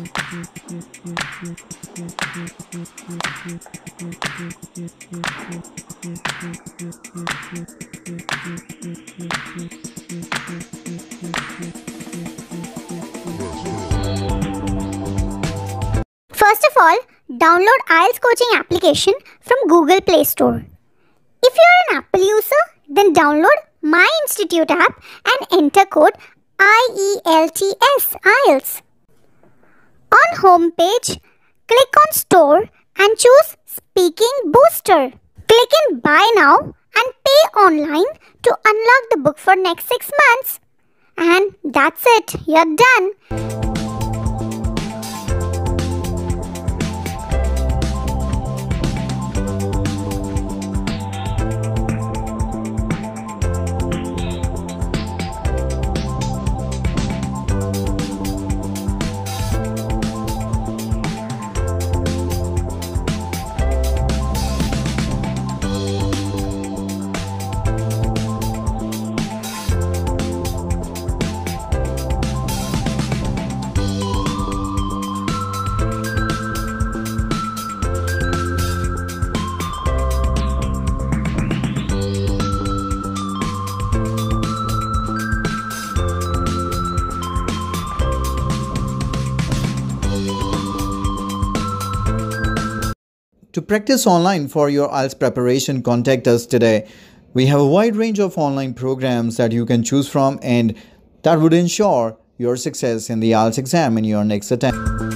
First of all, download IELTS coaching application from Google Play Store. If you are an Apple user, then download My Institute app and enter code IELTS IELTS. On home page, click on Store and choose Speaking Booster. Click in Buy Now and pay online to unlock the book for next 6 months. And that's it, you're done. To practice online for your IELTS preparation, contact us today. We have a wide range of online programs that you can choose from, and that would ensure your success in the IELTS exam in your next attempt.